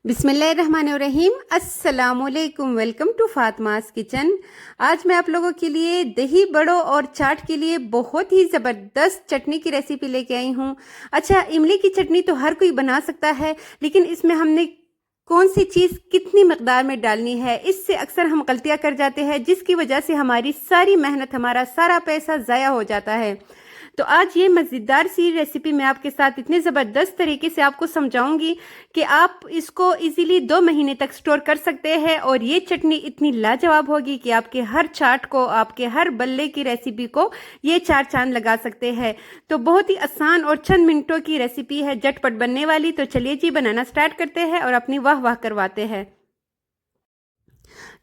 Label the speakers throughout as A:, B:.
A: बिस्मिल्लाहिर्रहमानिर्रहीम। अस्सलाम वालेकुम। Welcome to Fatima's kitchen. आज मैं आप लोगों के लिए दही बड़ों और चाट के लिए बहुत ही ज़बरदस्त चटनी की रेसिपी लेके आई हूँ। अच्छा, इमली की चटनी तो हर कोई बना सकता है, लेकिन इसमें हमने कौन सी चीज़ कितनी मकदार में डालनी है, इससे अक्सर हम गलतियाँ कर जाते हैं, जिसकी वजह से हमारी सारी मेहनत, हमारा सारा पैसा ज़ाया हो जाता है। तो आज ये मज़ेदार सी रेसिपी मैं आपके साथ इतने ज़बरदस्त तरीके से आपको समझाऊंगी कि आप इसको इजीली 2 महीने तक स्टोर कर सकते हैं, और ये चटनी इतनी लाजवाब होगी कि आपके हर चाट को, आपके हर बल्ले की रेसिपी को ये चार चांद लगा सकते हैं। तो बहुत ही आसान और चंद मिनटों की रेसिपी है, झटपट बनने वाली। तो चलिए जी, बनाना स्टार्ट करते हैं और अपनी वाह वाह करवाते हैं।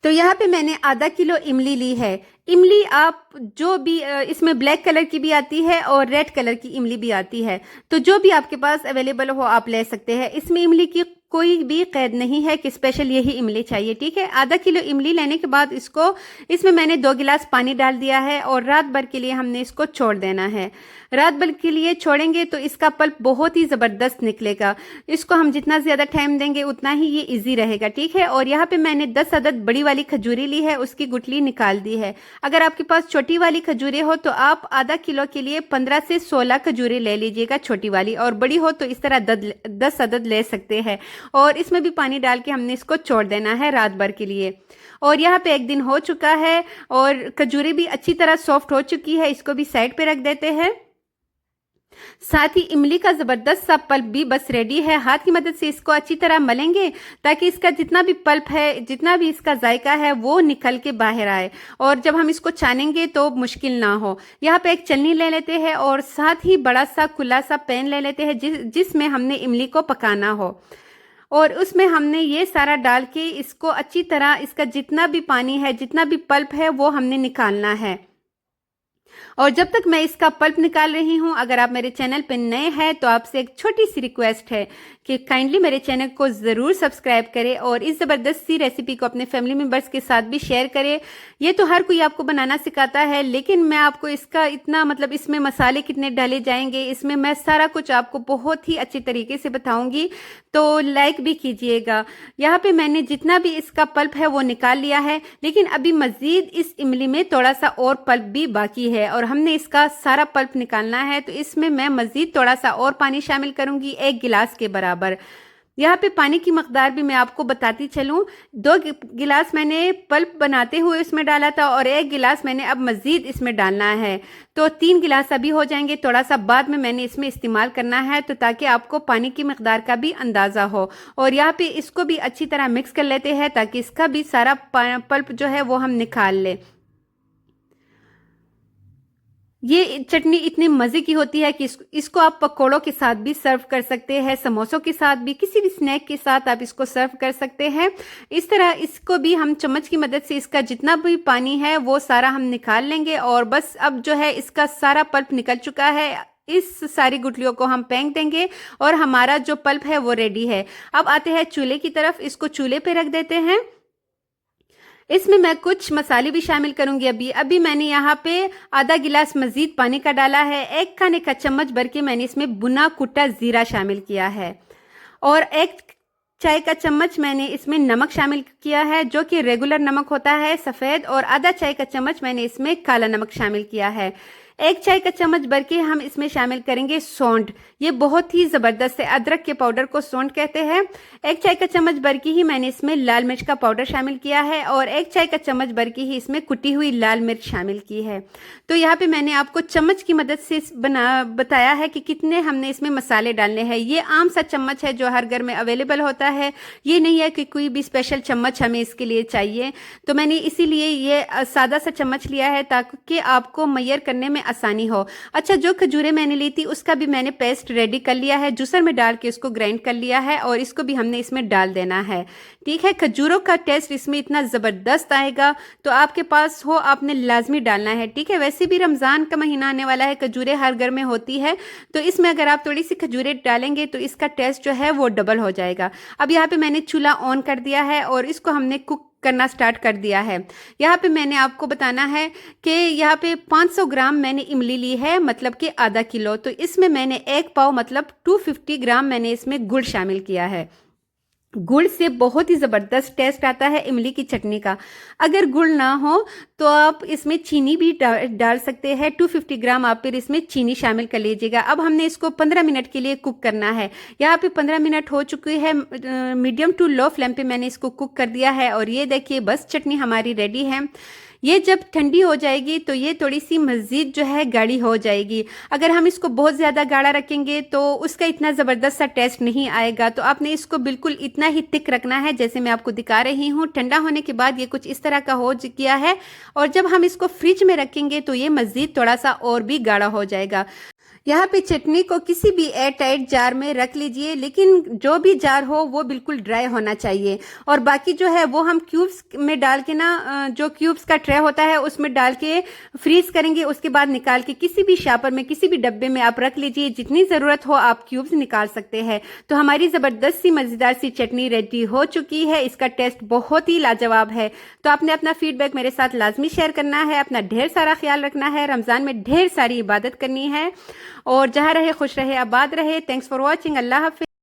A: तो यहाँ पे मैंने आधा किलो इमली ली है। इमली आप जो भी, इसमें ब्लैक कलर की भी आती है और रेड कलर की इमली भी आती है, तो जो भी आपके पास अवेलेबल हो आप ले सकते हैं। इसमें इमली की कोई भी कैद नहीं है कि स्पेशल यही इमली चाहिए, ठीक है। आधा किलो इमली लेने के बाद इसमें मैंने 2 गिलास पानी डाल दिया है, और रात भर के लिए हमने इसको छोड़ देना है। रात भर के लिए छोड़ेंगे तो इसका पल्प बहुत ही ज़बरदस्त निकलेगा। इसको हम जितना ज़्यादा टाइम देंगे उतना ही ये इजी रहेगा, ठीक है। और यहाँ पे मैंने 10 अदद बड़ी वाली खजूरी ली है, उसकी गुठली निकाल दी है। अगर आपके पास छोटी वाली खजूरें हो तो आप आधा किलो के लिए 15 से 16 खजूरें ले लीजिएगा छोटी वाली, और बड़ी हो तो इस तरह 10 अदद ले सकते हैं। और इसमें भी पानी डाल के हमने इसको छोड़ देना है रात भर के लिए। और यहाँ पे 1 दिन हो चुका है और खजूरें भी अच्छी तरह सॉफ्ट हो चुकी है। इसको भी साइड पे रख देते हैं। साथ ही इमली का जबरदस्त सा पल्प भी बस रेडी है। हाथ की मदद से इसको अच्छी तरह मलेंगे ताकि इसका जितना भी पल्प है, जितना भी इसका जायका है, वो निकल के बाहर आए, और जब हम इसको छानेंगे तो मुश्किल ना हो। यहाँ पे एक छलनी ले लेते हैं और साथ ही बड़ा सा खुला सा पैन ले लेते हैं जिसमें हमने इमली को पकाना हो, और उसमें हमने ये सारा डाल के इसको अच्छी तरह, इसका जितना भी पानी है, जितना भी पल्प है, वो हमने निकालना है। और जब तक मैं इसका पल्प निकाल रही हूं, अगर आप मेरे चैनल पर नए हैं तो आपसे एक छोटी सी रिक्वेस्ट है कि काइंडली मेरे चैनल को ज़रूर सब्सक्राइब करें और इस ज़बरदस्त सी रेसिपी को अपने फैमिली मेम्बर्स के साथ भी शेयर करें। ये तो हर कोई आपको बनाना सिखाता है, लेकिन मैं आपको इसका इतना, मतलब इसमें मसाले कितने डाले जाएंगे, इसमें मैं सारा कुछ आपको बहुत ही अच्छी तरीके से बताऊंगी, तो लाइक भी कीजिएगा। यहाँ पे मैंने जितना भी इसका पल्प है वो निकाल लिया है, लेकिन अभी मज़ीद इस इमली में थोड़ा सा और पल्प भी बाकी है, और हमने इसका सारा पल्प निकालना है। तो इसमें मैं मज़ीद थोड़ा सा और पानी शामिल करूंगी, 1 गिलास के बराबर। यहाँ पे पानी की मकदार भी मैं आपको बताती चलूँ। 2 गिलास मैंने पल्प बनाते हुए इसमें डाला था, और 1 गिलास मैंने अब मज़ीद इसमें डालना है, तो 3 गिलास अभी हो जाएंगे। थोड़ा सा बाद में मैंने इसमें इस्तेमाल करना है, तो ताकि आपको पानी की मकदार का भी अंदाज़ा हो। और यहाँ पे इसको भी अच्छी तरह मिक्स कर लेते हैं ताकि इसका भी सारा पल्प जो है वो हम निकाल लें। ये चटनी इतनी मज़े की होती है कि इसको आप पकोड़ों के साथ भी सर्व कर सकते हैं, समोसों के साथ भी, किसी भी स्नैक के साथ आप इसको सर्व कर सकते हैं। इस तरह इसको भी हम चम्मच की मदद से इसका जितना भी पानी है वो सारा हम निकाल लेंगे, और बस अब जो है इसका सारा पल्प निकल चुका है। इस सारी गुठलियों को हम फेंक देंगे और हमारा जो पल्प है वो रेडी है। अब आते हैं चूल्हे की तरफ। इसको चूल्हे पे रख देते हैं। इसमें मैं कुछ मसाले भी शामिल करूंगी। अभी मैंने यहाँ पे आधा गिलास मजीद पानी का डाला है। 1 खाने का चम्मच भर के मैंने इसमें भुना कुटा जीरा शामिल किया है, और 1 चाय का चम्मच मैंने इसमें नमक शामिल किया है, जो कि रेगुलर नमक होता है, सफ़ेद, और आधा चाय का चम्मच मैंने इसमें काला नमक शामिल किया है। 1 चाय का चम्मच भर के हम इसमें शामिल करेंगे सौंठ। ये बहुत ही ज़बरदस्त है, अदरक के पाउडर को सौंठ कहते हैं। 1 चाय का चम्मच भर के ही मैंने इसमें लाल मिर्च का पाउडर शामिल किया है, और 1 चाय का चम्मच भर के ही इसमें कुटी हुई लाल मिर्च शामिल की है। तो यहाँ पे मैंने आपको चम्मच की मदद से बताया है कि कितने हमने इसमें मसाले डालने हैं। ये आम सा चम्मच है जो हर घर में अवेलेबल होता है, ये नहीं है कि कोई भी स्पेशल चम्मच हमें इसके लिए चाहिए। तो मैंने इसीलिए ये सादा सा चम्मच लिया है ताकि आपको मैयर करने में आसानी हो। अच्छा, जो खजूरें मैंने ली थी उसका भी मैंने पेस्ट रेडी कर लिया है, जूसर में डाल के उसको ग्राइंड कर लिया है, और इसको भी हमने इसमें डाल देना है, ठीक है। खजूरों का टेस्ट इसमें इतना ज़बरदस्त आएगा, तो आपके पास हो आपने लाजमी डालना है, ठीक है। वैसे भी रमज़ान का महीना आने वाला है, खजूरें हर घर में होती है, तो इसमें अगर आप थोड़ी सी खजूरें डालेंगे तो इसका टेस्ट जो है वो डबल हो जाएगा। अब यहाँ पे मैंने चूल्हा ऑन कर दिया है और इसको हमने कुक करना स्टार्ट कर दिया है। यहाँ पे मैंने आपको बताना है कि यहाँ पे 500 ग्राम मैंने इमली ली है, मतलब कि आधा किलो। तो इसमें मैंने 1 पाव मतलब 250 ग्राम मैंने इसमें गुड़ शामिल किया है। गुड़ से बहुत ही ज़बरदस्त टेस्ट आता है इमली की चटनी का। अगर गुड़ ना हो तो आप इसमें चीनी भी डाल सकते हैं। 250 ग्राम आप फिर इसमें चीनी शामिल कर लीजिएगा। अब हमने इसको 15 मिनट के लिए कुक करना है। यहाँ पे 15 मिनट हो चुकी है, मीडियम टू लो फ्लेम पे मैंने इसको कुक कर दिया है। और ये देखिए बस चटनी हमारी रेडी है। ये जब ठंडी हो जाएगी तो ये थोड़ी सी मज़ीद जो है गाढ़ी हो जाएगी। अगर हम इसको बहुत ज़्यादा गाढ़ा रखेंगे तो उसका इतना ज़बरदस्त सा टेस्ट नहीं आएगा। तो आपने इसको बिल्कुल इतना ही थिक रखना है जैसे मैं आपको दिखा रही हूँ। ठंडा होने के बाद ये कुछ इस तरह का हो गया है, और जब हम इसको फ्रिज में रखेंगे तो ये मज़ीद थोड़ा सा और भी गाढ़ा हो जाएगा। यहाँ पे चटनी को किसी भी एयर टाइट जार में रख लीजिए, लेकिन जो भी जार हो वो बिल्कुल ड्राई होना चाहिए। और बाकी जो है वो हम क्यूब्स में डाल के ना, जो क्यूब्स का ट्रे होता है उसमें डाल के फ्रीज करेंगे। उसके बाद निकाल के किसी भी शापर में, किसी भी डब्बे में आप रख लीजिए। जितनी ज़रूरत हो आप क्यूब्स निकाल सकते हैं। तो हमारी ज़बरदस्त सी मज़ेदार सी चटनी रेडी हो चुकी है। इसका टेस्ट बहुत ही लाजवाब है। तो आपने अपना फीडबैक मेरे साथ लाजमी शेयर करना है। अपना ढेर सारा ख्याल रखना है। रमज़ान में ढेर सारी इबादत करनी है, और जहाँ रहे खुश रहे, आबाद रहे। Thanks for watching. अल्लाह हाफिज़।